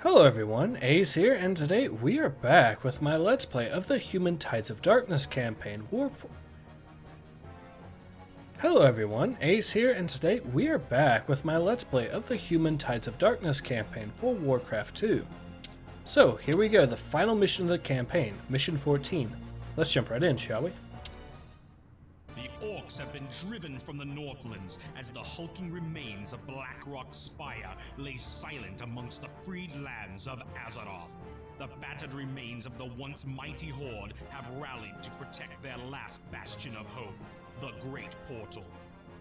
Hello everyone, Ace here, and today we are back with my Let's Play of the Human Tides of Darkness campaign. Hello everyone, Ace here, and today we are back with my Let's Play of the Human Tides of Darkness campaign for Warcraft 2. So, here we go, the final mission of the campaign, Mission 14. Let's jump right in, shall we? The orcs have been driven from the Northlands as the hulking remains of Blackrock Spire lay silent amongst the freed lands of Azeroth. The battered remains of the once mighty Horde have rallied to protect their last bastion of hope, the Great Portal.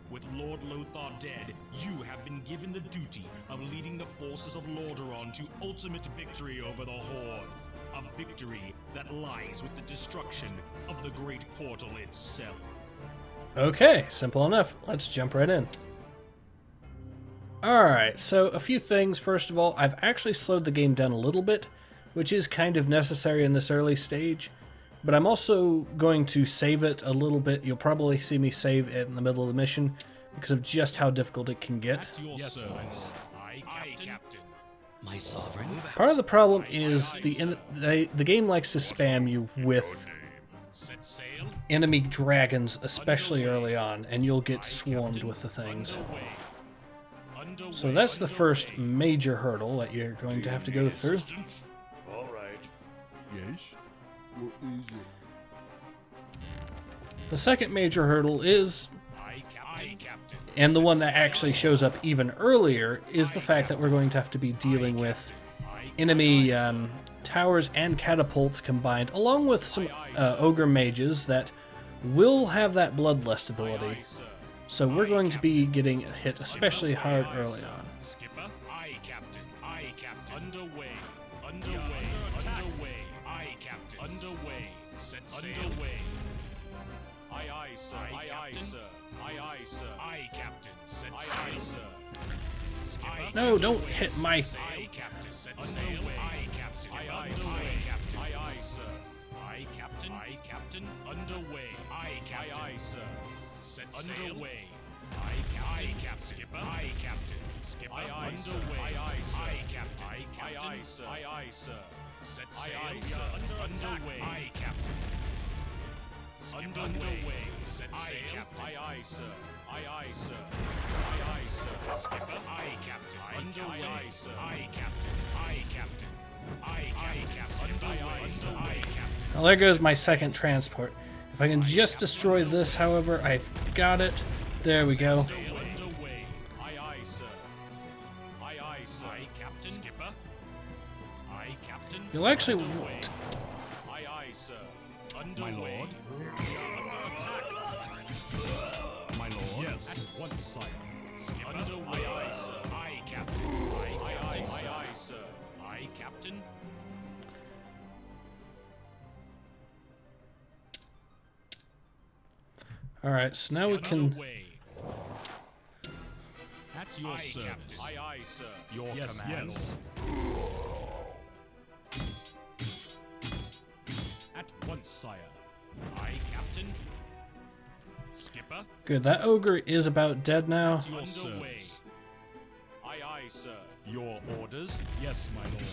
With Lord Lothar dead, you have been given the duty of leading the forces of Lordaeron to ultimate victory over the Horde. A victory that lies with the destruction of the Great Portal itself. Okay, simple enough. Let's jump right in. Alright, so a few things. First of all, I've actually slowed the game down a little bit, which is kind of necessary in this early stage. But I'm also going to save it a little bit. You'll probably see me save it in the middle of the mission because of just how difficult it can get. Yes, sir. Aye, Captain. My sovereign. Part of the problem is the game likes to spam you with Set sail. enemy dragons, especially early on, and you'll get swarmed with the things. Underway. So that's the first major hurdle that you're going to have to go through. All right. Yes. What is it? The second major hurdle is, Aye, Captain. and the one that actually shows up even earlier, is the fact that we're going to have to be dealing with enemy towers and catapults combined, along with some ogre mages that will have that bloodlust ability. So we're going to be getting hit especially hard early on. Skipper. Aye, Captain. Aye, Captain. Underway. Underway. Aye, Captain. Underway. Set sail. Underway. Aye, aye, sir. Aye, aye, sir. Aye, aye, sir. Aye, Captain. Set sail. Sir. Skipper. No, don't hit my... Aye, Captain. Set sail. Aye, Captain. Aye, aye, aye, Captain. Aye, aye, sir. Aye, Captain. Aye, Captain. Underway. Aye, Captain. Aye, aye, sir. Set underway. Aye, Captain. Skipper. Aye, Captain. Skipper. Aye, aye, underway. Aye, aye, sir. Aye, Captain. Aye, aye, sir. Aye, aye, sir. Set sail. Aye, sir. Underway. Aye, Captain. Underway. Set sail. Aye, aye, sir. Aye, aye, sir. Aye, aye, sir. Skipper. Aye, Captain. Underway. Aye, sir. Aye, Captain. Aye, Captain. Aye, Captain. Underway. Aye, Captain. Well, there goes my second transport. If I can just destroy this, however, I've got it. There we go. Underway. Aye, aye, sir. Aye, aye, sir. Aye, Captain. Skipper. Aye, Captain. You'll actually... Underway. Aye, aye, sir. Underway. My lord. My lord. Yes. At once, sire. Skipper. Underway. Aye, aye, sir. Aye, Captain. Aye, aye, aye, aye, aye, sir. Aye, Captain. Alright, so now we can... Underway. At your service. Captain. Aye, aye, sir. Your command. At once, sire. Aye, Captain. Skipper. Good, that ogre is about dead now. Your underway. Aye, aye, sir. Your orders? Yes, my lord.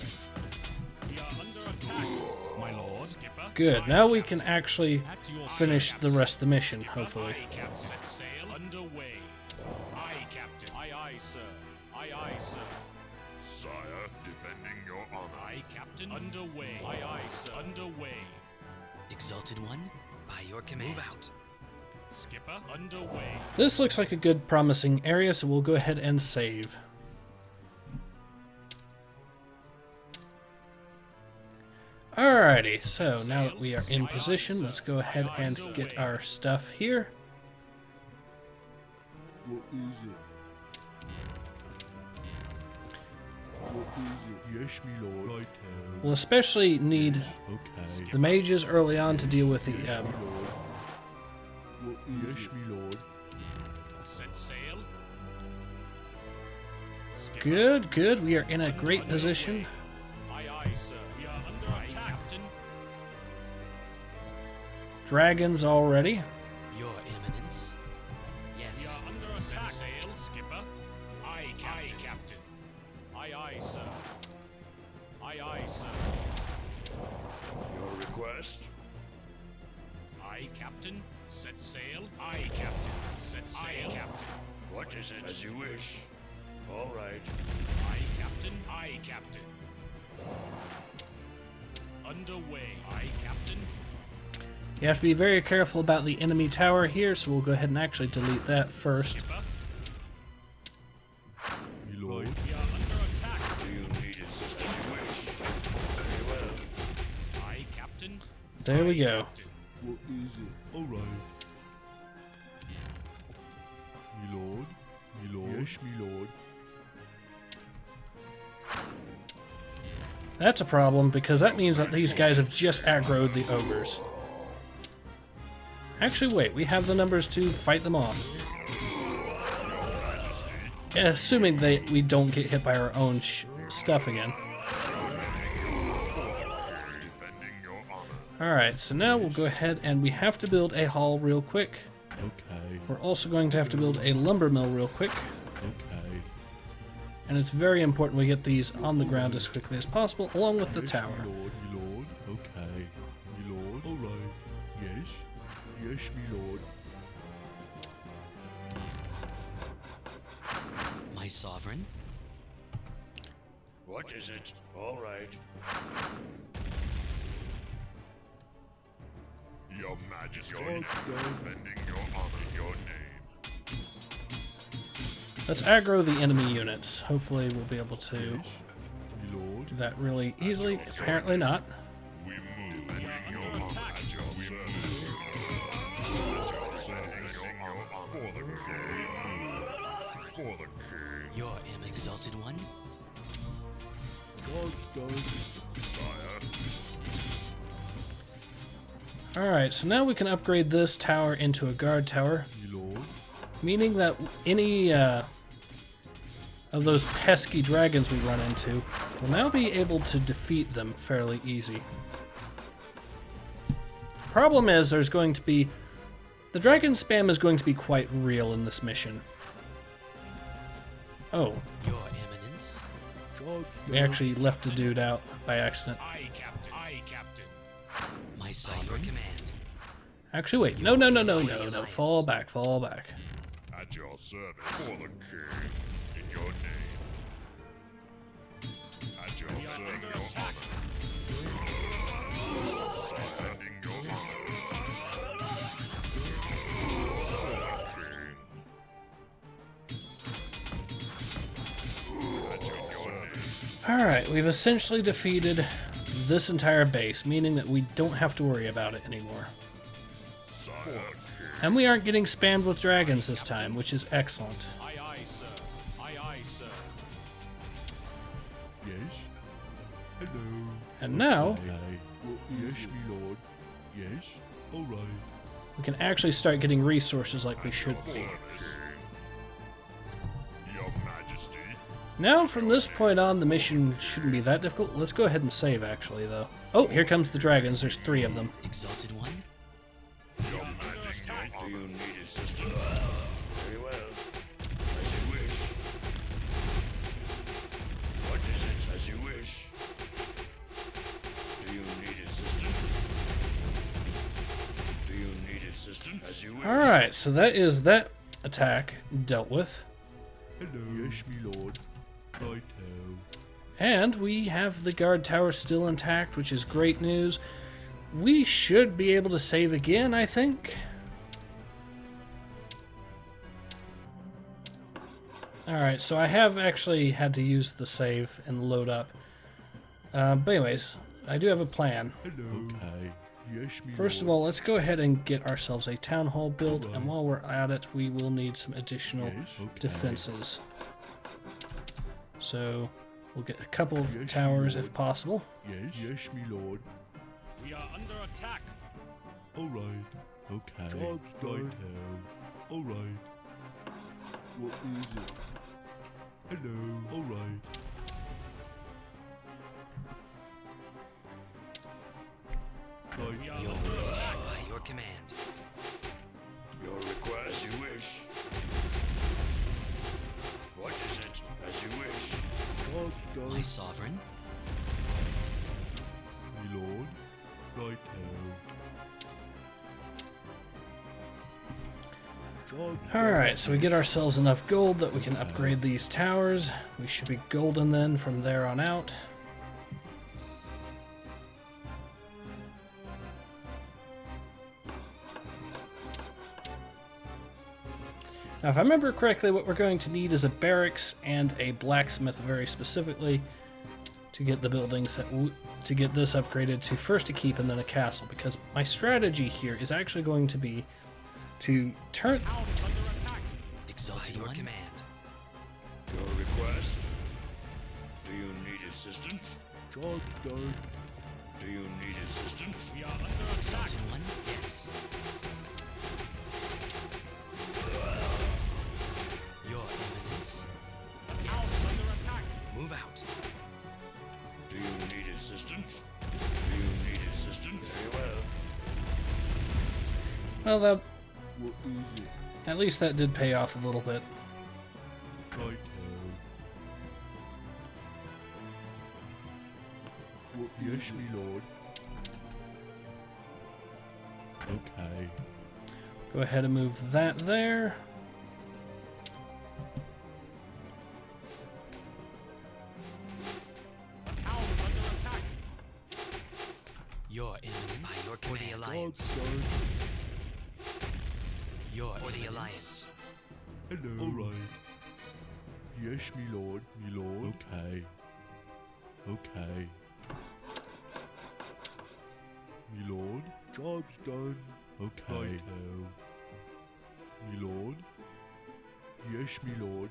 We are under attack, my lord. Skipper. Good, now we can actually At your finish service. the rest of the mission, hopefully. Aye, Captain. Set sail. Underway. Aye, Captain. Aye, aye, sir. Aye, aye, sir. Sire, defending your honor. Aye, Captain. Underway. Aye, aye, sir. Underway. Exalted One, by your command. Move out. Skipper. Underway. This looks like a good, promising area, so we'll go ahead and save. Alrighty, so now that we are in position, let's go ahead and get our stuff here. What is it? What is it? Yes, me lord. Right. We'll especially need Okay. the mages early on to deal with the... What is yes, me lord. Set sail. Good, good, we are in a great position. Aye, aye, sir. We are under attack. Captain. Dragons already. Your Eminence. Yes. We are under attack. Set sail, Skipper. Aye, Captain. Aye, Captain. Aye, aye, sir. Aye, aye, sir. Your request? Aye, Captain. Set sail. Aye, Captain. Set sail. Aye, Captain. What is it? As you wish. All right. Aye, Captain. Aye, Captain. Underway. Aye, Captain. You have to be very careful about the enemy tower here, so we'll go ahead and actually delete that first. Skipper. Lord. We are under attack. Do you need assistance? As you wish. Very well. Aye, Captain. There we Aye, go. Captain. What is it? All right. Me lord. Me lord. Yes, me lord. That's a problem, because that means that these guys have just aggroed the ogres. Actually, wait, we have the numbers to fight them off. Yeah, assuming that we don't get hit by our own stuff again. Alright, so now we'll go ahead and we have to build a hall real quick. Okay. We're also going to have to build a lumber mill real quick. Okay. And it's very important we get these on the ground as quickly as possible, along with the Yes, tower. Me lord. Me lord. Okay. Me lord. All right. Yes. Yes, me lord. My sovereign. What is it? All right. Your Majesty. Defending your honor. Your name. Let's aggro the enemy units. Hopefully we'll be able to Me lord. do that really easily. Apparently not. We move. Defending your honor. At your service. Defending your honor. For the king. For the king. Your am exalted one. God's done. Sire. Alright, so now we can upgrade this tower into a guard tower, Me lord. meaning that any of those pesky dragons we run into will now be able to defeat them fairly easy. Problem is, there's going to be... the dragon spam is going to be quite real in this mission. Oh, Your eminence. God's we actually left the dude out by accident. Aye, Captain. Aye, Captain. My sovereign. Your command. Actually, wait. No. Fall back. At your service. For the king. In your name. At your We are service. under Your attack. honor. Defending your honor. For the king. At your name. Alright, we've essentially defeated this entire base, meaning that we don't have to worry about it anymore. Sire. And we aren't getting spammed with dragons this time, which is excellent. Aye, aye, sir. Aye, aye, sir. Yes. Hello. And now, Okay. Well, yes, me lord. Yes. All right. we can actually start getting resources like we should be. Your Majesty. Now, from this point on, the mission shouldn't be that difficult. Let's go ahead and save, actually, though. Oh, here comes the dragons. There's 3 of them. Exalted one. Your Majesty. Do you need assistance? Very well. As you wish. What is it? As you wish. Do you need assistance? Do you need assistance? As you wish. Alright, so that is that attack dealt with. Hello. Yes, me lord. Righto. And we have the guard tower still intact, which is great news. We should be able to save again, I think. Alright, so I have actually had to use the save and load up. But anyways, I do have a plan. Hello. Okay. Yes, me First of all, let's go ahead and get ourselves a town hall built, and while we're at it, we will need some additional Yes, okay. defenses. So, we'll get a couple of towers if possible. Yes, yes, me lord. We are under attack. All right. Okay. God's done. All right. What is it? Hello. All right. Right. We are Your under attack. by your command. Your request. As you wish. What is it? As you wish. God's My done. sovereign. Alright, so we get ourselves enough gold that we can upgrade these towers. We should be golden then from there on out. Now, if I remember correctly, what we're going to need is a barracks and a blacksmith very specifically to get the buildings to get this upgraded to first a keep and then a castle, because my strategy here is actually going to be to turn... Exalted One. Command. Your request? Do you need assistance? Job done. Do you need assistance? We are under attack. Exalted One. Yes. Your Eminence. The tower is under attack. Move out. Do you need assistance? Do you need assistance? Very well. Well, that, What is it? at least that did pay off a little bit. Righto. What yes, me lord. Okay. Go ahead and move that there. The tower is under attack. Your Eminence. By your command. For the Alliance. Job done. Your For the Alliance. Hello. Alright. Yes, me lord. Me lord. Okay. Okay. Me lord. Job's done. Okay. Righto. Me lord. Yes, me lord.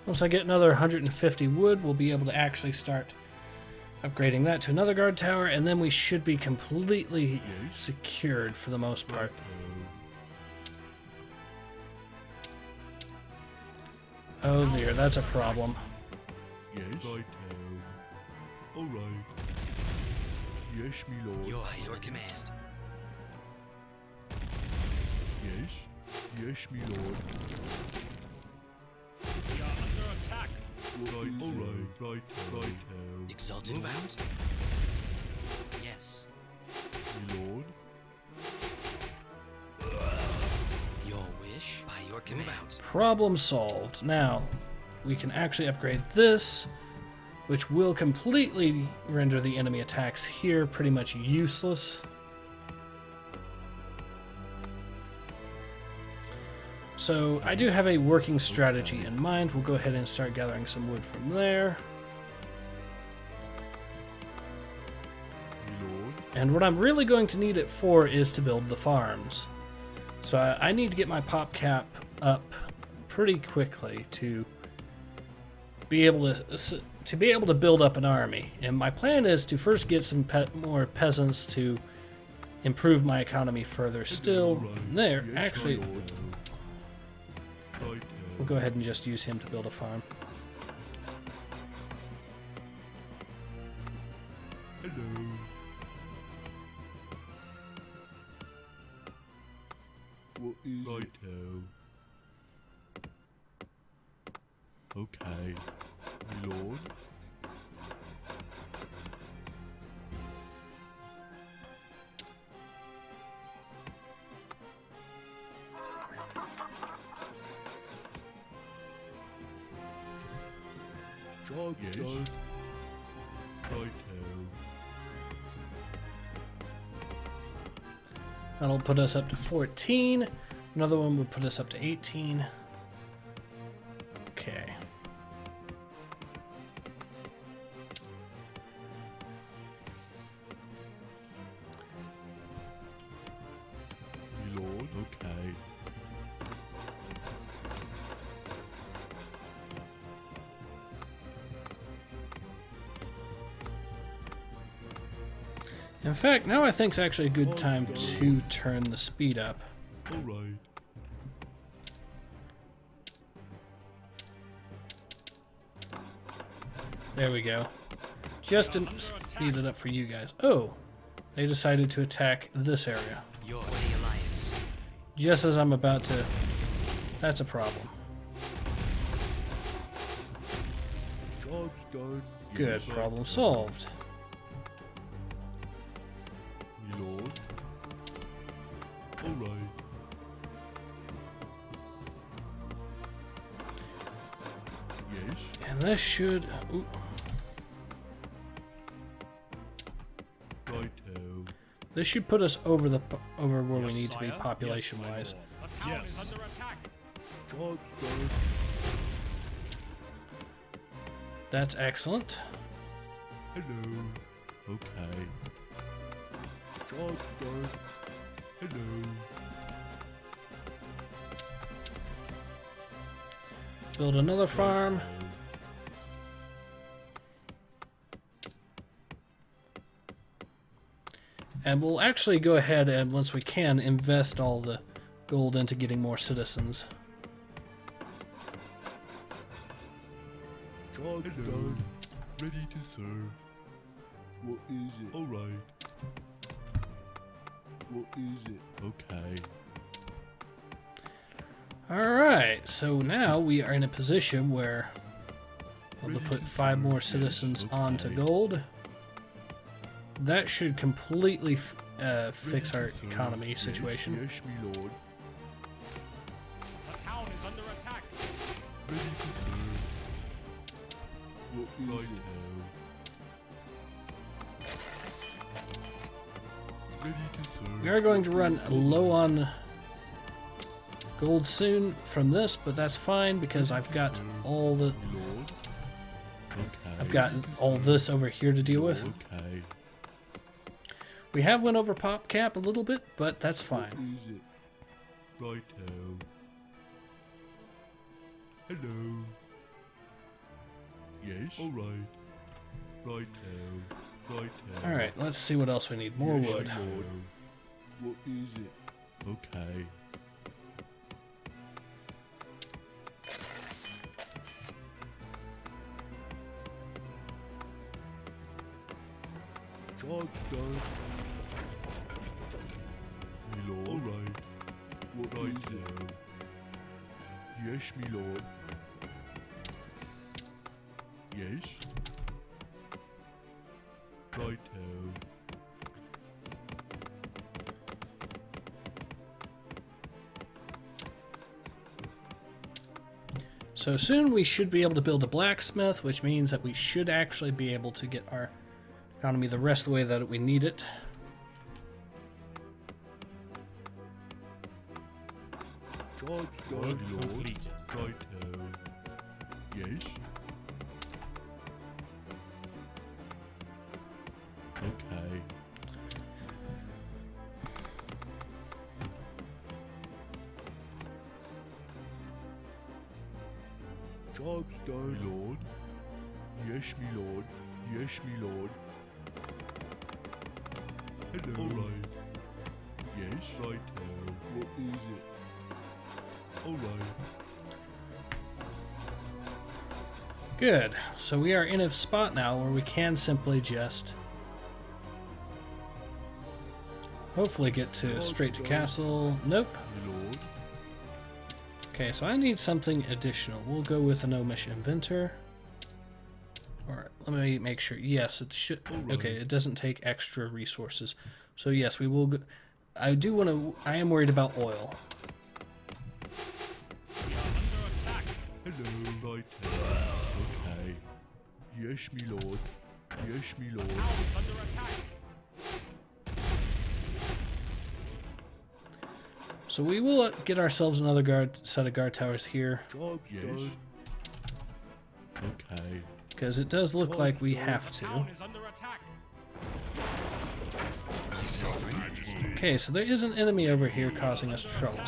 Once I get another 150 wood, we'll be able to actually start upgrading that to another guard tower, and then we should be completely secured for the most part. Oh dear, that's a problem. Yes. Righto. Alright. Yes, me lord. By your command. Yes. Yes, me lord. We are under attack. Right. Alright. Righto. Exalted Move out. Yes. Me lord. Your wish. By your command. Move out. Problem solved. Now, we can actually upgrade this, which will completely render the enemy attacks here pretty much useless. So I do have a working strategy in mind. We'll go ahead and start gathering some wood from there. Me lord. And what I'm really going to need it for is to build the farms. So I need to get my pop cap up pretty quickly to be able to build up an army. And my plan is to first get some more peasants to improve my economy further still. Right. There, Yes, actually, my lord. Righto. we'll go ahead and just use him to build a farm. Hello. What is Righto. Okay. Me lord. Job done. Righto. That'll put us up to 14. Another one would put us up to 18. Okay. Me lord. Okay. In fact, now I think it's actually a good time to turn the speed up. Alright. There we go. Just to speed it up for you guys. Oh, they decided to attack this area. Your For the Alliance. Just as I'm about to... That's a problem. Job's done. Good, Yes, problem sir. solved. Me lord. Alright. Yes. And this should... ooh, Righto. this should put us over over where we need to be population-wise. Yes. Is under attack. Job's done. That's excellent. Hello. Okay. Job's done. Hello. Build another farm. And we'll actually go ahead and, once we can, invest all the gold into getting more citizens. Job's done. Ready to serve. What is it? Alright. What is it? Okay. Alright, so now we are in a position where we'll have to put 5 more citizens onto gold. That should completely fix our economy situation. Yes, me lord. The town is under attack. Ready to serve. What is it? Ready to serve. We are going to run low on gold soon from this, but that's fine because I've got all the... Lord. Okay. I've got all this over here to deal with. Okay. We have went over pop cap a little bit, but that's What fine. is it? Righto. Hello. Yes. Alright. Righto. Righto. Alright, let's see what else we need. More Yes, wood. my lord. What is it? Okay. Job's done. Me lord. Alright. What is it? Yes, me lord. Yes. Righto. So soon we should be able to build a blacksmith, which means that we should actually be able to get our economy the rest of the way that we need it. Job's done, lord. Righto. Yes. Okay. Job's done, me lord. Yes, me lord. Yes, me lord. Hello. Alright. Yes, righto. What is it? Alright. Good. So we are in a spot now where we can simply just hopefully get to straight to castle. Nope. Me lord. Okay, so I need something additional. We'll go with an Omish Inventor. Or let me make sure. Yes, it should. Okay, it doesn't take extra resources. So yes, we will go. I do want to. I am worried about oil. We are under attack. Hello, righto. Okay. Yes, me lord. Yes, me lord. Town is under attack. So we will get ourselves another set of guard towers here, Job's done. Okay. because it does look like we have to. Town is under attack. Okay, so there is an enemy over here causing us trouble.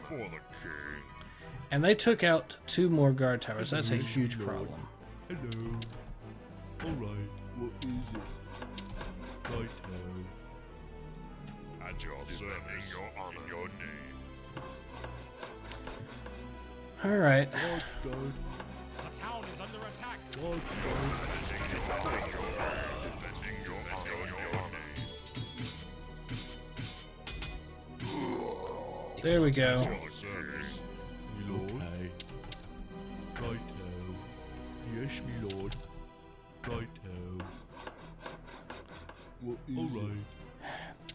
For the king. And they took out 2 more guard towers. That's a huge problem. Hello. Alright. What is it? Righto. At your service, your honor, in your name. Alright. Job's done. The town is under attack. Job's done. Defending your honor, in your name. There we go. Your service. Me lord. Okay. Righto. Yes, me lord. Righto. What is Alright.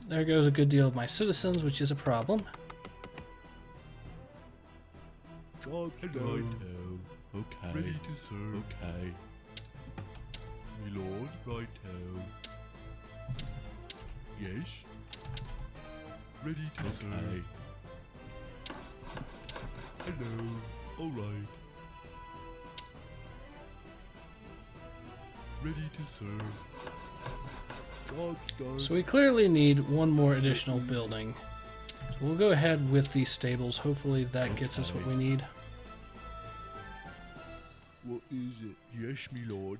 There goes a good deal of my citizens, which is a problem. Jobs done. Okay. Ready to serve. Okay. My lord, righto. Yes. Ready to serve. Hello. Alright. Ready to serve. Jobs done. So we clearly need one more additional building. So we'll go ahead with these stables. Hopefully that gets us what we need. What is it? Yes, me lord.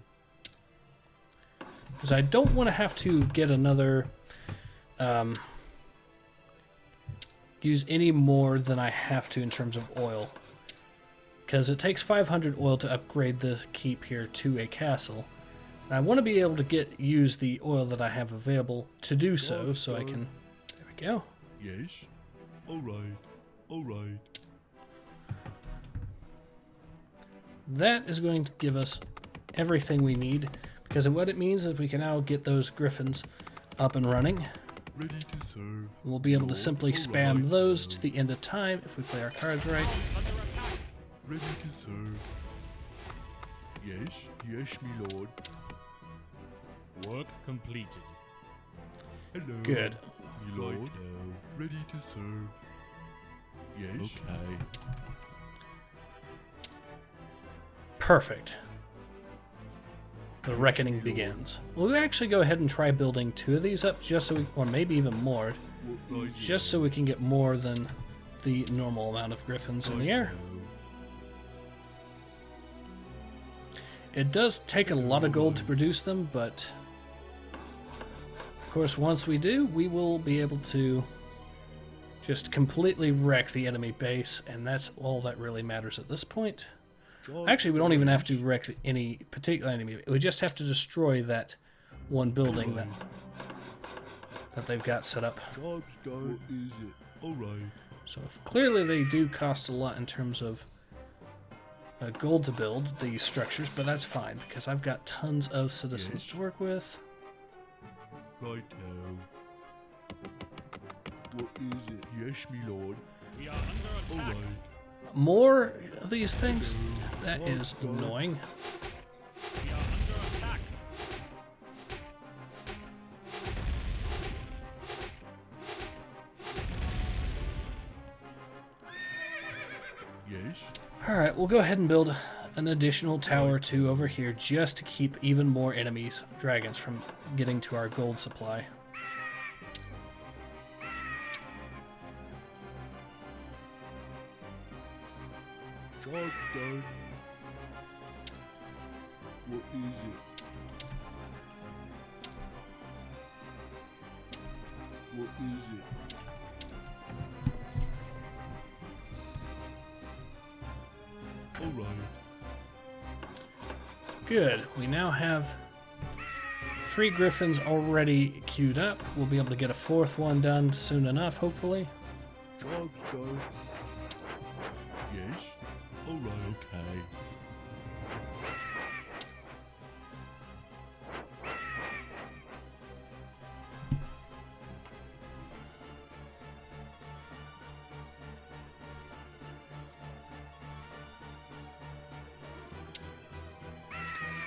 Because I don't want to have to get another... use any more than I have to in terms of oil. Because it takes 500 oil to upgrade the keep here to a castle. And I want to be able to use the oil that I have available to do so, so I can... There we go. Yes. Alright. Alright. That is going to give us everything we need, because what it means is we can now get those griffins up and running. Ready to serve. We'll be able to simply spam those to the end of time if we play our cards right. Ready to serve. Yes, yes, me lord. Work completed. Hello. Good. Me lord. Ready to serve. Yes. Okay. Perfect. The reckoning begins. We'll actually go ahead and try building 2 of these up, just so we, or maybe even more, just so we can get more than the normal amount of griffins in the air. It does take a lot of gold to produce them, but of course once we do, we will be able to just completely wreck the enemy base, and that's all that really matters at this point. Actually, we don't even have to wreck any particular enemy. We just have to destroy that one building that they've got set up. Job's done. What is it? Alright. So clearly they do cost a lot in terms of gold to build these structures, but that's fine because I've got tons of citizens to work with. Right now. What is it? Yes, me lord. We are under attack. Alright. More of these things? That is annoying. We are under attack. Yes. Alright, we'll go ahead and build an additional tower too over here just to keep even more enemies, dragons, from getting to our gold supply. Job's done. What is it? What is it? Alright. Good. We now have 3 griffins already queued up. We'll be able to get a 4th one done soon enough, hopefully. Job's done. Yes. Alright. Okay.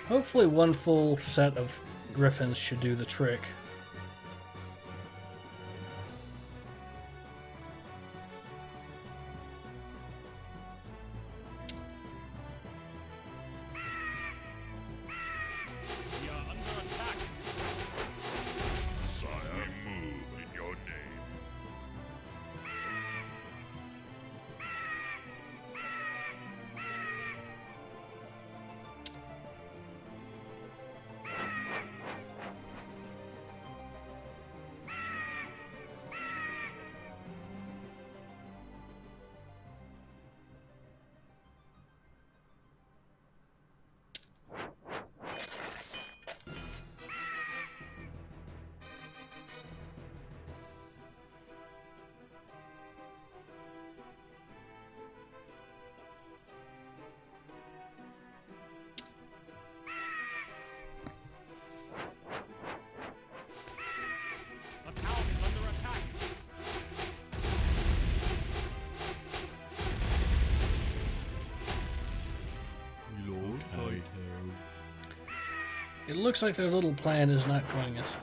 Hopefully one full set of griffins should do the trick. We are under attack. Sire, move in your name. It looks like their little plan is not going as...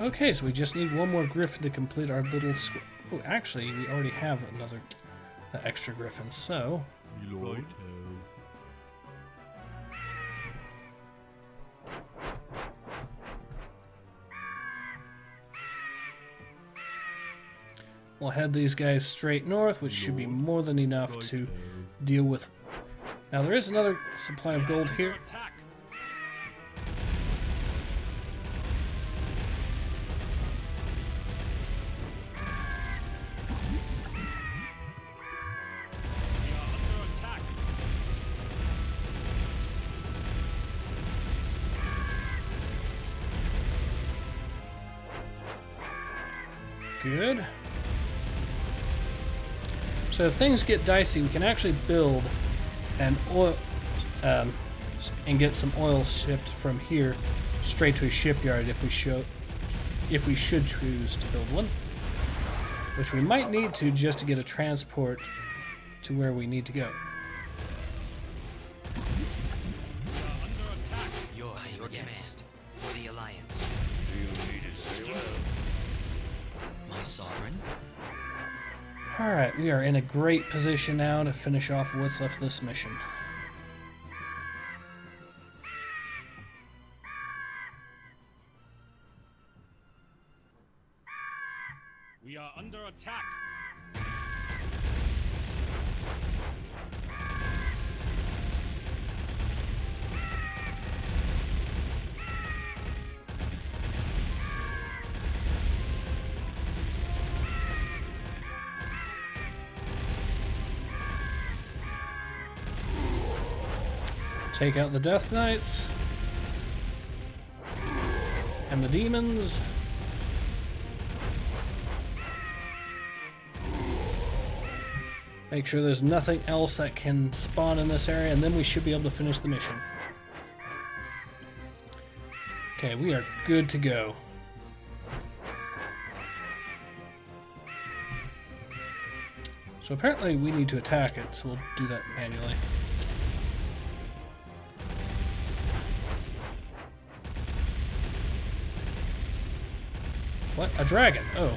Okay, so we just need one more griffin to complete our little squad. Oh, actually, we already have another extra griffin, so... Right. We'll head these guys straight north, which should be more than enough to deal with. Now, there is another supply of gold here. Good. So if things get dicey, we can actually build an oil and get some oil shipped from here straight to a shipyard if we should choose to build one, which we might need to just to get a transport to where we need to go. Your command for the Alliance. Do you need assistance? My sovereign. Alright, we are in a great position now to finish off what's left of this mission. We are under attack. Take out the Death Knights and the demons. Make sure there's nothing else that can spawn in this area, and then we should be able to finish the mission. Okay, we are good to go. So apparently we need to attack it, so we'll do that manually. What? A dragon? Oh.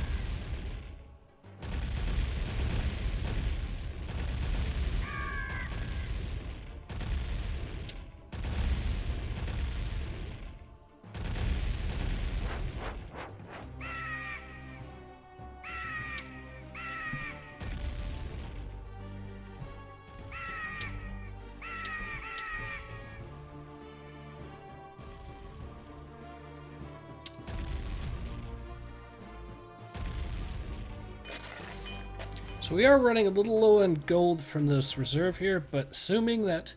So we are running a little low on gold from this reserve here, but assuming that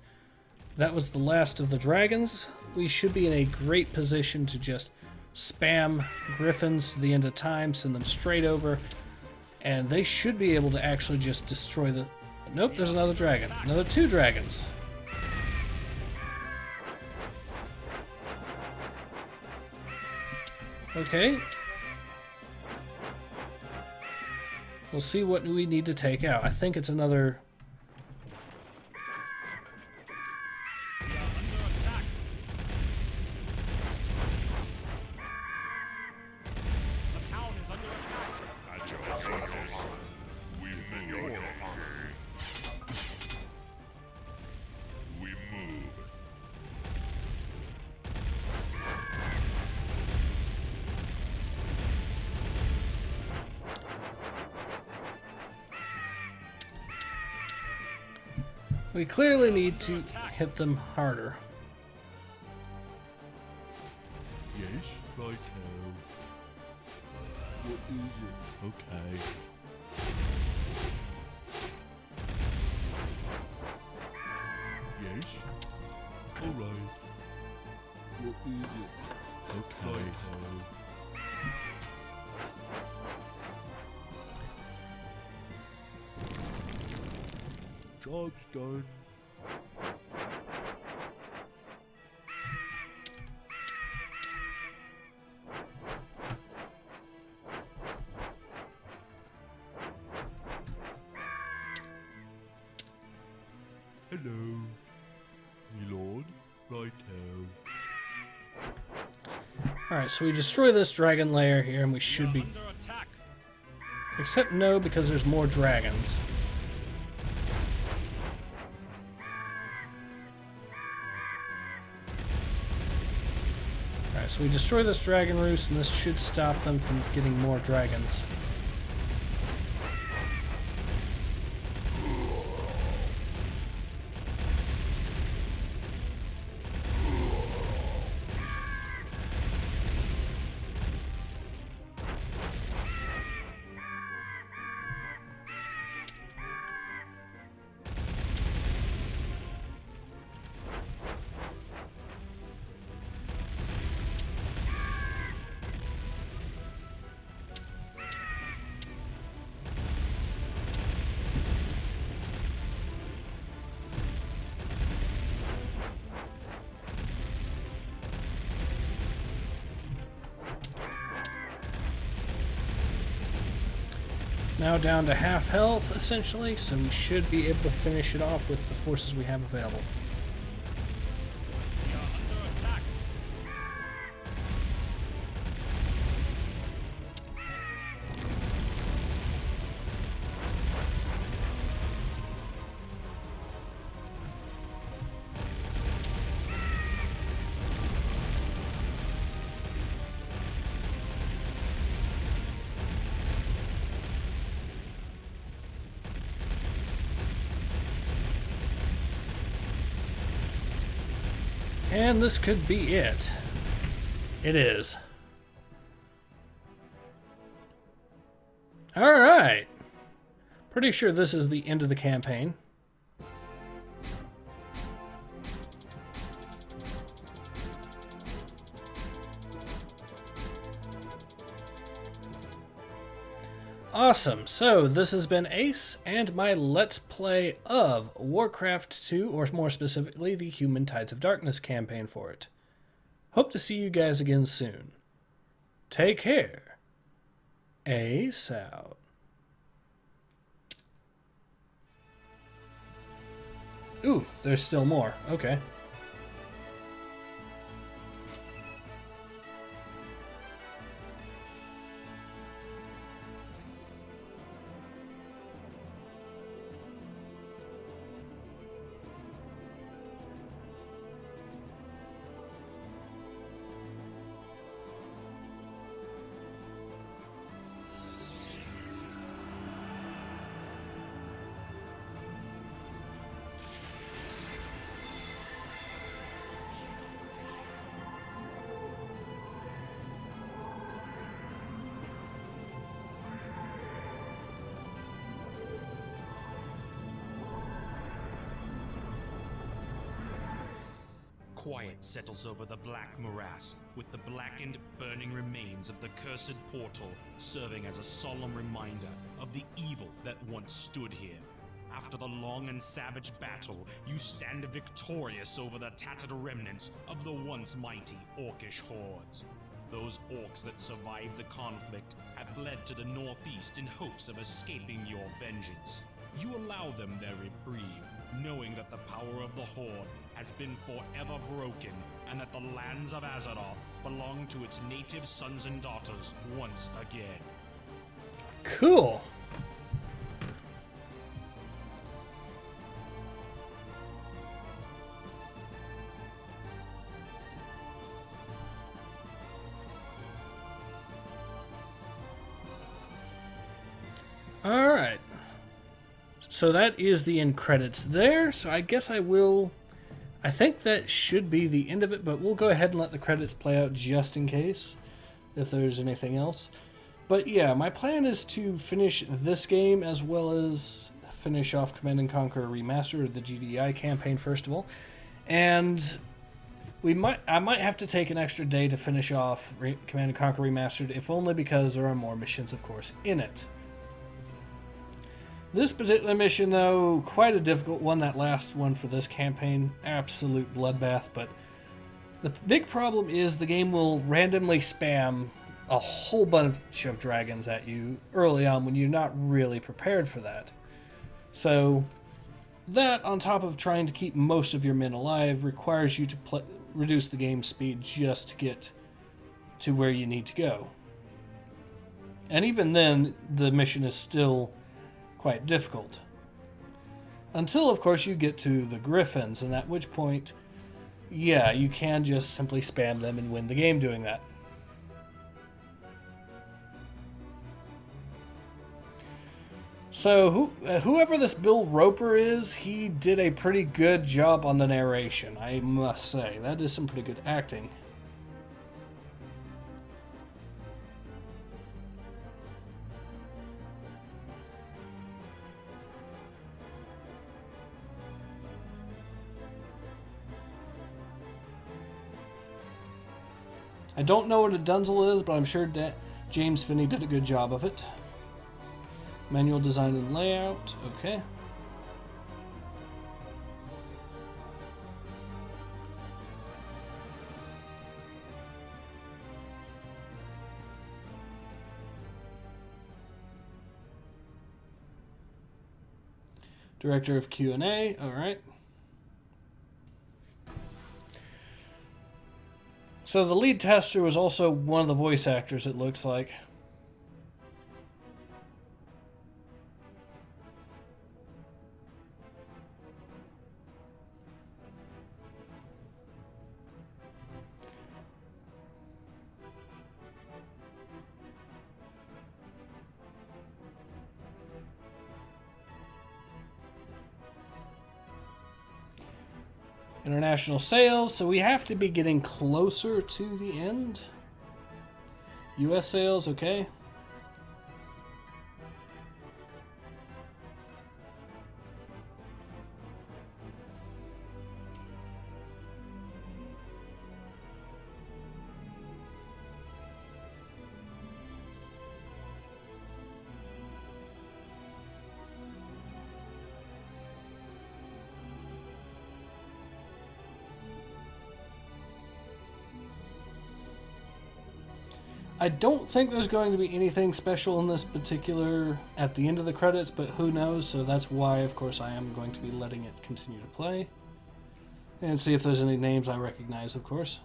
that was the last of the dragons, we should be in a great position to just spam griffins to the end of time, send them straight over, and they should be able to actually just destroy the... Nope, there's another dragon. Another 2 dragons. Okay. We'll see what we need to take out. I think it's another... At your service. We move. We move. We clearly need to hit them harder. Yes, right now. What is it? Okay. Yes. Alright. What is it? Okay. Right now. Job's done. Hello, my lord. Right now. Alright, so we destroy this dragon lair here, and we should be... Except no, because there's more dragons. Alright, so we destroy this dragon roost, and this should stop them from getting more dragons. Now down to half health, essentially, so we should be able to finish it off with the forces we have available. And this could be it. It is. Alright. Pretty sure this is the end of the campaign. Awesome, so this has been Ace and my Let's Play of Warcraft 2, or more specifically, the Human Tides of Darkness campaign for it. Hope to see you guys again soon. Take care. Ace out. Ooh, there's still more. Okay. Quiet settles over the black morass, with the blackened, burning remains of the cursed portal serving as a solemn reminder of the evil that once stood here. After the long and savage battle, you stand victorious over the tattered remnants of the once mighty orcish hordes. Those orcs that survived the conflict have fled to the northeast in hopes of escaping your vengeance. You allow them their reprieve, knowing that the power of the Horde has been forever broken, and that the lands of Azeroth belong to its native sons and daughters once again. Cool. All right. So that is the end credits there. So I guess I think that should be the end of it, but we'll go ahead and let the credits play out just in case, if there's anything else. But yeah, my plan is to finish this game as well as finish off Command & Conquer Remastered, the GDI campaign first of all. And I might have to take an extra day to finish off Command & Conquer Remastered, if only because there are more missions, of course, in it. This particular mission, though, quite a difficult one, that last one for this campaign. Absolute bloodbath, but the big problem is the game will randomly spam a whole bunch of dragons at you early on when you're not really prepared for that. So that, on top of trying to keep most of your men alive, requires you to reduce the game speed just to get to where you need to go. And even then, the mission is still quite difficult. Until, of course, you get to the Griffins, and at which point, yeah, you can just simply spam them and win the game doing that. So, whoever this Bill Roper is, he did a pretty good job on the narration, I must say. That is some pretty good acting. I don't know what a Dunzel is, but I'm sure James Finney did a good job of it. Manual design and layout, okay. Director of Q&A, all right. So the lead tester was also one of the voice actors, it looks like. International sales, so we have to be getting closer to the end. US sales, okay. I don't think there's going to be anything special in this particular at the end of the credits, but who knows, so that's why, of course, I am going to be letting it continue to play. And see if there's any names I recognize, of course.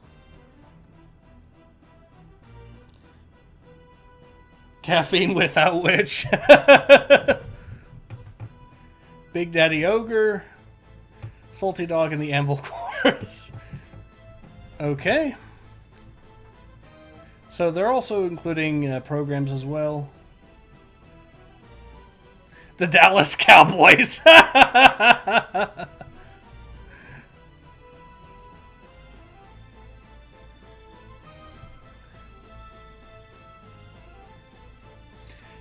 Caffeine without which. Big Daddy Ogre. Salty Dog and the Anvil Chorus. Okay. So they're also including programs as well. The Dallas Cowboys.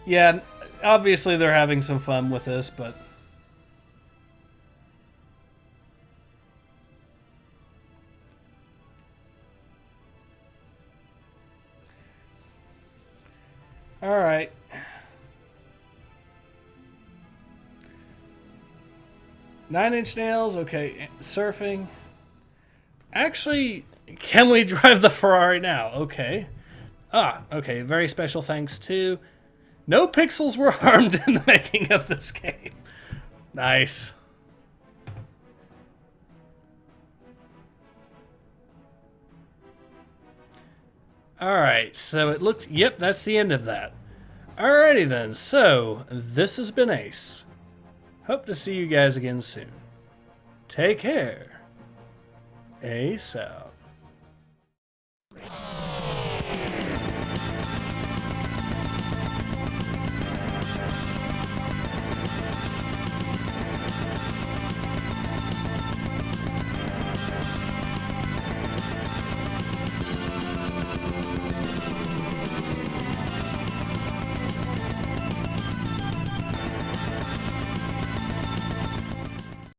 Yeah, obviously they're having some fun with this, but... Alright. Nine Inch Nails, okay. Surfing. Actually, can we drive the Ferrari now? Okay. Ah, okay. Very special thanks to... No pixels were harmed in the making of this game. Nice. Alright, so it looked... Yep, that's the end of that. Alrighty then, so this has been Ace. Hope to see you guys again soon. Take care. Ace out.